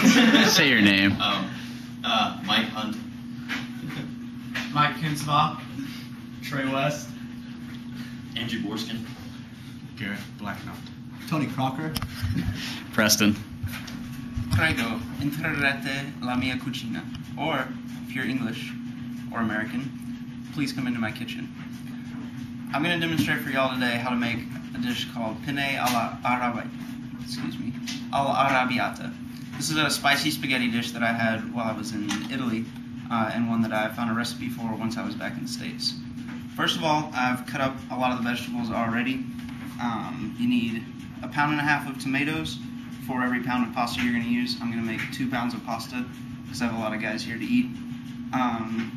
Say your name. Mike Hunt. Mike Kinsbaugh. Trey West. Andrew Borskin. Garrett Blacknott. Tony Crocker. Preston. Prego, intrarrete la mia cucina. Or, if you're English or American, please come into my kitchen. I'm going to demonstrate for y'all today how to make a dish called penne alla arrabbiata. This is a spicy spaghetti dish that I had while I was in Italy, and one that I found a recipe for once I was back in the States. First of all, I've cut up a lot of the vegetables already. You need 1.5 pounds of tomatoes for every pound of pasta you're going to use. I'm going to make 2 pounds of pasta because I have a lot of guys here to eat.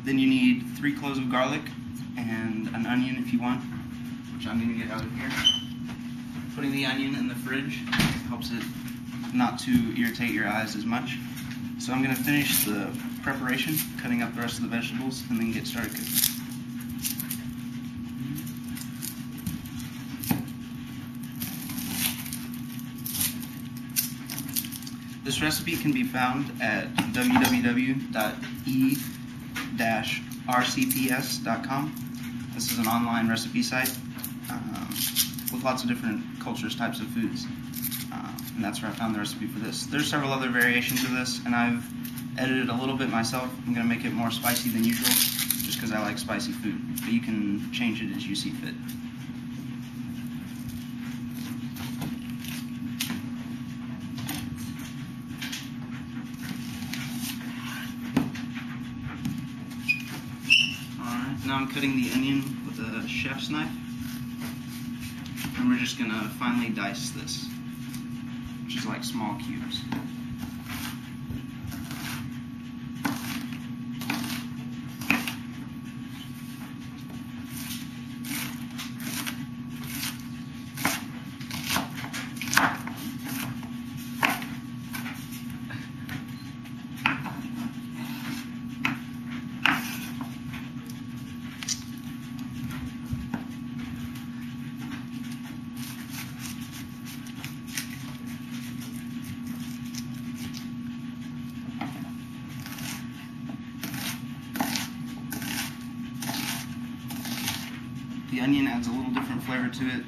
Then you need 3 cloves of garlic and an onion if you want, which I'm going to get out of here. Putting the onion in the fridge helps it not to irritate your eyes as much. So I'm going to finish the preparation, cutting up the rest of the vegetables, and then get started cooking. This recipe can be found at www.e-rcps.com. This is an online recipe site with lots of different cultures, types of foods. And that's where I found the recipe for this. There's several other variations of this, and I've edited a little bit myself. I'm going to make it more spicy than usual, just because I like spicy food. But you can change it as you see fit. Now I'm cutting the onion with a chef's knife, and we're just going to finely dice this, which is like small cubes. The onion adds a little different flavor to it.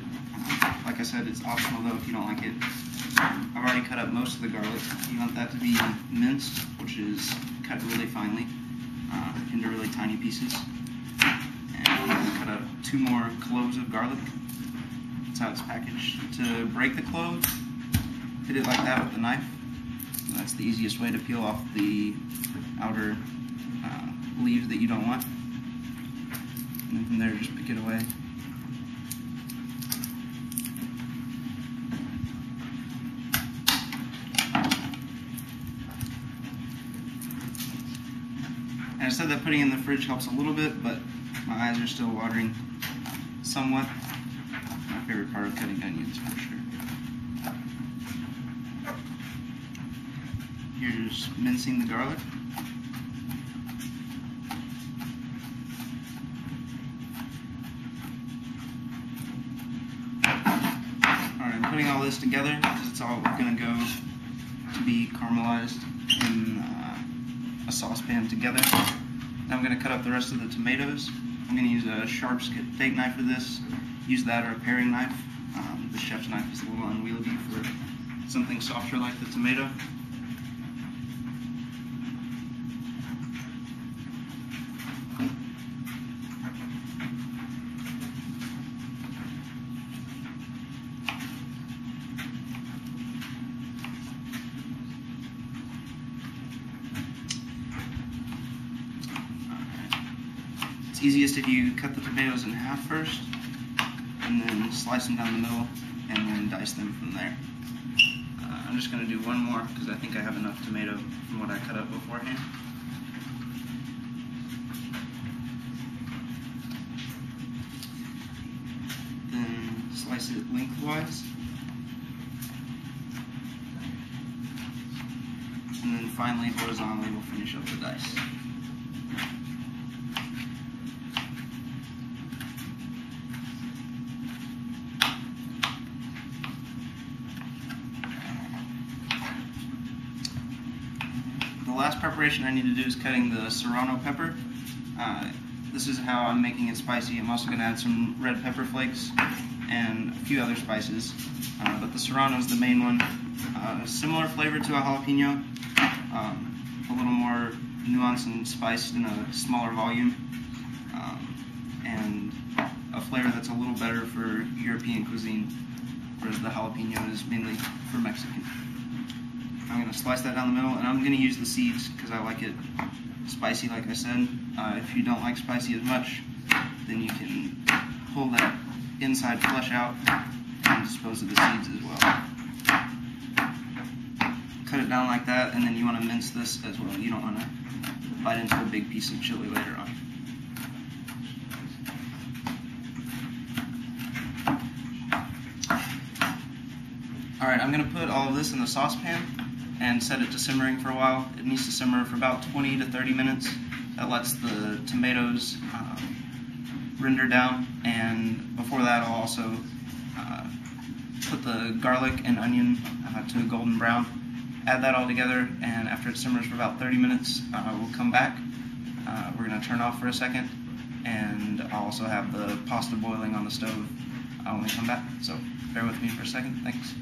Like I said, it's optional though if you don't like it. I've already cut up most of the garlic. You want that to be minced, which is cut really finely into really tiny pieces. And I'm going to cut up 2 more cloves of garlic. That's how it's packaged. To break the clove, hit it like that with a knife. And that's the easiest way to peel off the outer leaves that you don't want. And then from there, just pick it away. And I said that putting it in the fridge helps a little bit, but my eyes are still watering somewhat. My favorite part of cutting onions, for sure. Here's mincing the garlic. Putting all this together because it's all going to go to be caramelized in a saucepan together. Now I'm going to cut up the rest of the tomatoes. I'm going to use a sharp steak knife for this. Use that or a paring knife. The chef's knife is a little unwieldy for something softer like the tomato. It's easiest if you cut the tomatoes in half first, and then slice them down the middle, and then dice them from there. I'm just going to do one more because I think I have enough tomato from what I cut up beforehand. Then slice it lengthwise. And then finally, horizontally, we'll finish up the dice. the last preparation I need to do is cutting the serrano pepper. This is how I'm making it spicy. I'm also going to add some red pepper flakes and a few other spices, but the serrano is the main one. Similar flavor to a jalapeno, a little more nuanced and spiced in a smaller volume, and a flavor that's a little better for European cuisine, whereas the jalapeno is mainly for Mexican. I'm going to slice that down the middle, and I'm going to use the seeds because I like it spicy, like I said. If you don't like spicy as much, then you can pull that inside flesh out and dispose of the seeds as well. Cut it down like that, and then you want to mince this as well. You don't want to bite into a big piece of chili later on. Alright, I'm going to put all of this in the saucepan and set it to simmering for a while. It needs to simmer for about 20 to 30 minutes. That lets the tomatoes render down, and before that I'll also put the garlic and onion to a golden brown. Add that all together, and after it simmers for about 30 minutes, we'll come back. We're going to turn off for a second, and I'll also have the pasta boiling on the stove when we come back. So bear with me for a second. Thanks.